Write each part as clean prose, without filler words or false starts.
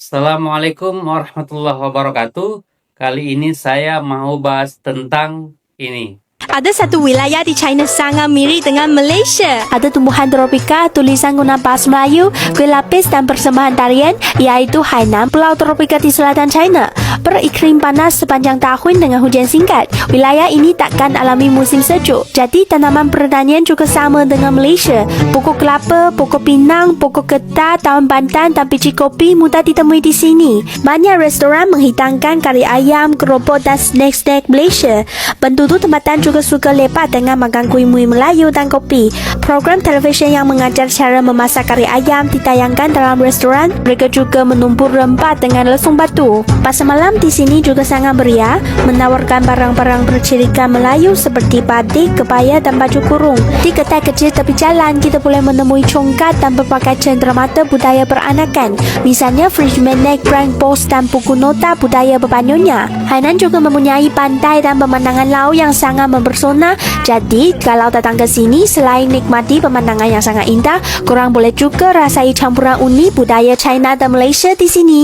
Assalamualaikum warahmatullahi wabarakatuh. Kali ini saya mau bahas tentang ini. Ada satu wilayah di China sangat mirip dengan Malaysia. Ada tumbuhan tropika, tulisan guna bahasa Melayu, kue lapis dan persembahan tarian, yaitu Hainan, pulau tropika di selatan China. Beriklim panas sepanjang tahun dengan hujan singkat. Wilayah ini takkan alami musim sejuk. Jadi tanaman pertanian juga sama dengan Malaysia. Pokok kelapa, pokok pinang, pokok ketat, daun pandan dan biji kopi mudah ditemui di sini. Banyak restoran menghidangkan kari ayam, keropok dan snack-snack Malaysia. Penduduk tempatan juga suka lepak dengan makan kuih-muih Melayu dan kopi. Program televisyen yang mengajar cara memasak kari ayam ditayangkan dalam restoran. Mereka juga menumpuk rempah dengan lesung batu. Pasar malam di sini juga sangat meriah, menawarkan barang-barang bercirikan Melayu seperti batik, kebaya dan baju kurung. Di kedai kecil tepi jalan, kita boleh menemui congkat dan berbagai cenderamata budaya peranakan. Misalnya fridge magnet, prank post dan buku nota budaya Berbanyonya. Hainan juga mempunyai pantai dan pemandangan laut yang sangat mempersona. Jadi, kalau datang ke sini, selain nikmati pemandangan yang sangat indah, korang boleh juga rasai campuran unik budaya China dan Malaysia di sini.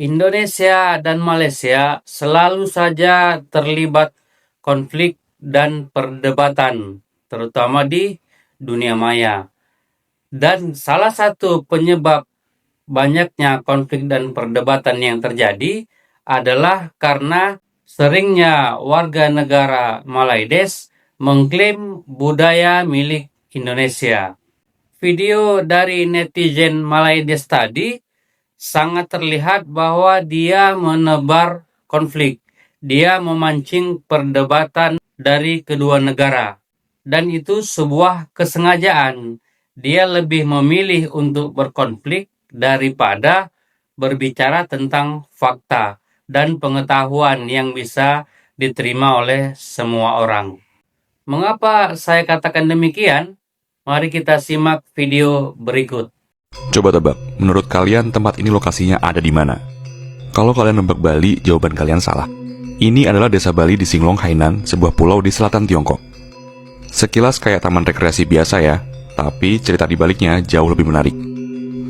Indonesia dan Malaysia selalu saja terlibat konflik dan perdebatan, terutama di dunia maya. Dan salah satu penyebab banyaknya konflik dan perdebatan yang terjadi adalah karena seringnya warga negara Malaides mengklaim budaya milik Indonesia. Video dari netizen Malaides tadi sangat terlihat bahwa dia menebar konflik. Dia memancing perdebatan dari kedua negara. Dan itu sebuah kesengajaan. Dia lebih memilih untuk berkonflik daripada berbicara tentang fakta dan pengetahuan yang bisa diterima oleh semua orang. Mengapa saya katakan demikian? Mari kita simak video berikut. Coba tebak, menurut kalian tempat ini lokasinya ada di mana? Kalau kalian nebak Bali, jawaban kalian salah. Ini adalah desa Bali di Singlong, Hainan, sebuah pulau di selatan Tiongkok. Sekilas kayak taman rekreasi biasa ya, tapi cerita di baliknya jauh lebih menarik.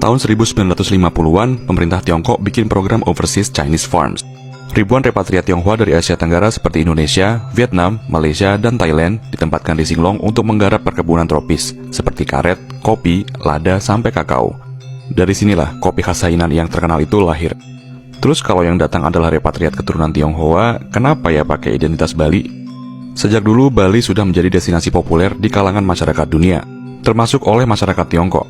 Tahun 1950-an, pemerintah Tiongkok bikin program Overseas Chinese Farms. Ribuan repatriat Tionghoa dari Asia Tenggara seperti Indonesia, Vietnam, Malaysia, dan Thailand ditempatkan di Singlong untuk menggarap perkebunan tropis, seperti karet, kopi, lada, sampai kakao. Dari sinilah kopi khas Hainan yang terkenal itu lahir. Terus kalau yang datang adalah repatriat keturunan Tionghoa, kenapa ya pakai identitas Bali? Sejak dulu Bali sudah menjadi destinasi populer di kalangan masyarakat dunia, termasuk oleh masyarakat Tiongkok.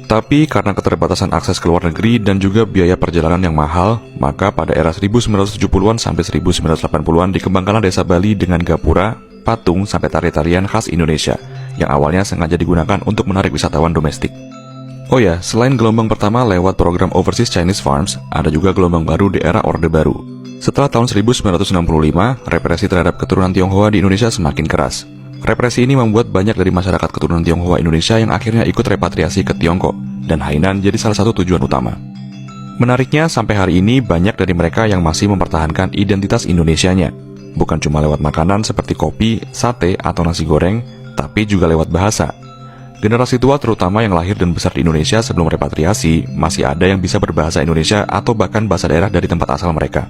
Tapi karena keterbatasan akses ke luar negeri dan juga biaya perjalanan yang mahal, maka pada era 1970-an sampai 1980-an dikembangkanlah desa Bali dengan gapura, patung, sampai tari-tarian khas Indonesia, yang awalnya sengaja digunakan untuk menarik wisatawan domestik. Oh ya, selain gelombang pertama lewat program Overseas Chinese Farms, ada juga gelombang baru di era Orde Baru. Setelah tahun 1965, represi terhadap keturunan Tionghoa di Indonesia semakin keras. Represi ini membuat banyak dari masyarakat keturunan Tionghoa Indonesia yang akhirnya ikut repatriasi ke Tiongkok, dan Hainan jadi salah satu tujuan utama. Menariknya, sampai hari ini banyak dari mereka yang masih mempertahankan identitas Indonesianya. Bukan cuma lewat makanan seperti kopi, sate, atau nasi goreng, tapi juga lewat bahasa. Generasi tua terutama yang lahir dan besar di Indonesia sebelum repatriasi, masih ada yang bisa berbahasa Indonesia atau bahkan bahasa daerah dari tempat asal mereka.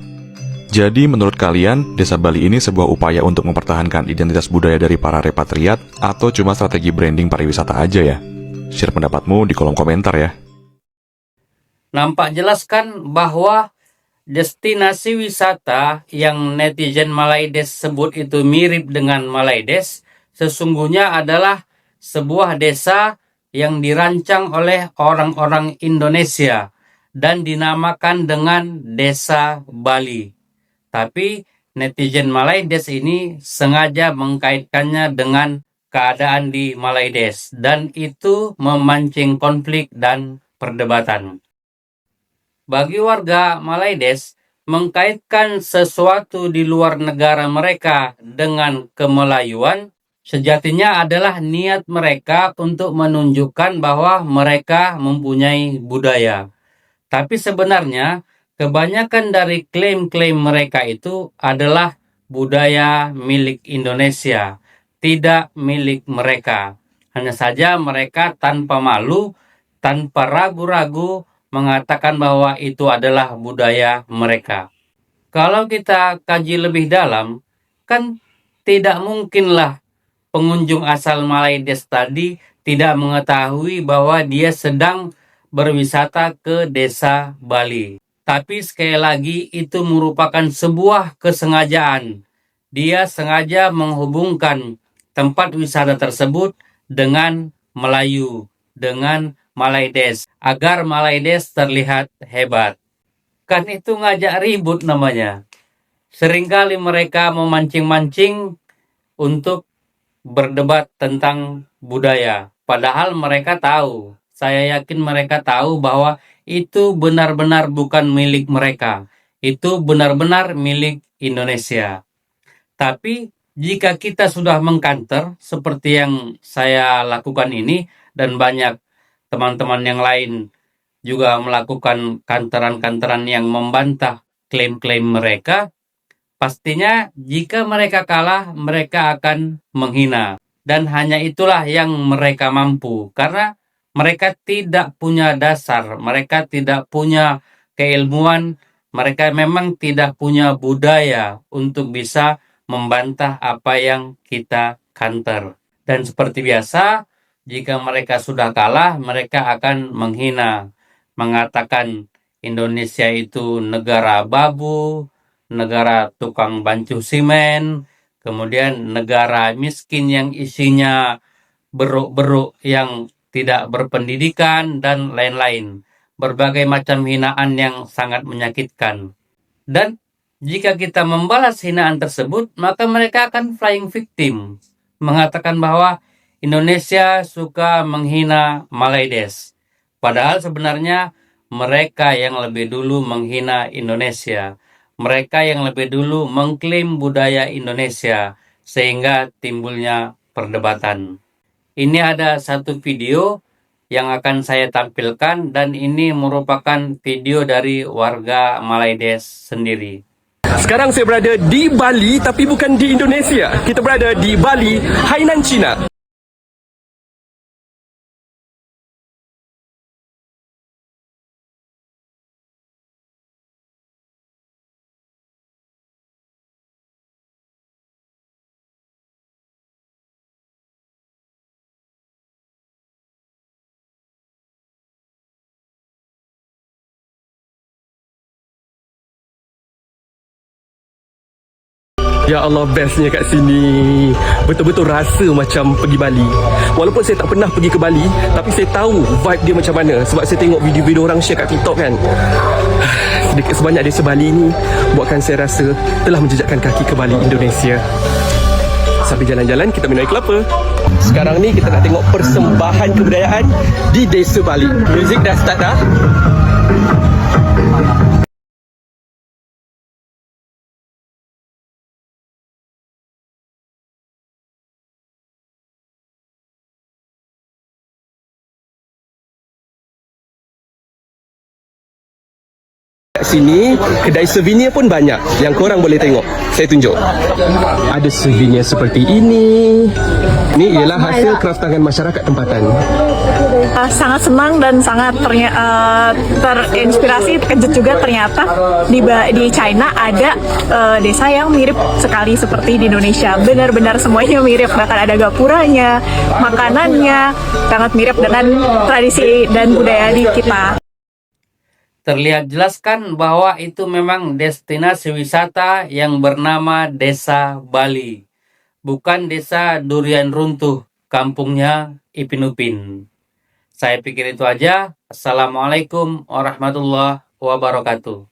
Jadi menurut kalian, desa Bali ini sebuah upaya untuk mempertahankan identitas budaya dari para repatriat atau cuma strategi branding pariwisata aja ya? Share pendapatmu di kolom komentar ya. Nampak jelas kan bahwa destinasi wisata yang netizen Malaides sebut itu mirip dengan Malaides, sesungguhnya adalah sebuah desa yang dirancang oleh orang-orang Indonesia dan dinamakan dengan Desa Bali. Tapi netizen Malaides ini sengaja mengkaitkannya dengan keadaan di Malaides dan itu memancing konflik dan perdebatan. Bagi warga Malaides, mengkaitkan sesuatu di luar negara mereka dengan kemelayuan sejatinya adalah niat mereka untuk menunjukkan bahwa mereka mempunyai budaya. Tapi sebenarnya kebanyakan dari klaim-klaim mereka itu adalah budaya milik Indonesia, tidak milik mereka. Hanya saja mereka tanpa malu, tanpa ragu-ragu mengatakan bahwa itu adalah budaya mereka. Kalau kita kaji lebih dalam, kan tidak mungkinlah pengunjung asal Malaides tadi tidak mengetahui bahwa dia sedang berwisata ke desa Bali. Tapi sekali lagi itu merupakan sebuah kesengajaan. Dia sengaja menghubungkan tempat wisata tersebut dengan Melayu, dengan Malaides, agar Malaides terlihat hebat. Kan itu ngajak ribut namanya. Seringkali mereka memancing-mancing untuk berdebat tentang budaya. Padahal mereka tahu, saya yakin mereka tahu bahwa itu benar-benar bukan milik mereka. Itu benar-benar milik Indonesia. Tapi jika kita sudah mengkanter seperti yang saya lakukan ini dan banyak teman-teman yang lain juga melakukan kanteran-kanteran yang membantah klaim-klaim mereka, pastinya jika mereka kalah, mereka akan menghina. Dan hanya itulah yang mereka mampu. Karena mereka tidak punya dasar, mereka tidak punya keilmuan, mereka memang tidak punya budaya untuk bisa membantah apa yang kita kanter. Dan seperti biasa, jika mereka sudah kalah, mereka akan menghina. Mengatakan Indonesia itu negara babu, negara tukang bancuh simen, kemudian negara miskin yang isinya beruk-beruk yang tidak berpendidikan, dan lain-lain. Berbagai macam hinaan yang sangat menyakitkan. Dan jika kita membalas hinaan tersebut, maka mereka akan flying victim. Mengatakan bahwa Indonesia suka menghina Malaides. Padahal sebenarnya mereka yang lebih dulu menghina Indonesia. Mereka yang lebih dulu mengklaim budaya Indonesia, sehingga timbulnya perdebatan. Ini ada satu video yang akan saya tampilkan, dan ini merupakan video dari warga Malaides sendiri. Sekarang saya berada di Bali tapi bukan di Indonesia. Kita berada di Bali, Hainan, China. Ya Allah, bestnya kat sini. Betul-betul rasa macam pergi Bali. Walaupun saya tak pernah pergi ke Bali, tapi saya tahu vibe dia macam mana. Sebab saya tengok video-video orang share kat TikTok kan. Sedikit sebanyak desa Bali ni buatkan saya rasa telah menjejakkan kaki ke Bali, Indonesia. Sambil jalan-jalan kita minum air kelapa. Sekarang ni kita nak tengok persembahan kebudayaan di desa Bali. Muzik dah start dah. Kat sini kedai souvenir pun banyak yang korang boleh tengok. Saya tunjuk. Ada souvenir seperti ini. Ini ialah hasil kraftangan masyarakat tempatan. Sangat senang dan sangat terinspirasi, terkejut juga ternyata di China ada desa yang mirip sekali seperti di Indonesia. Benar-benar semuanya mirip, bahkan ada gapuranya, makanannya sangat mirip dengan tradisi dan budaya di kita. Terlihat jelas kan bahwa itu memang destinasi wisata yang bernama Desa Bali. Bukan desa durian runtuh, kampungnya Ipin Upin. Saya pikir itu aja. Assalamualaikum warahmatullahi wabarakatuh.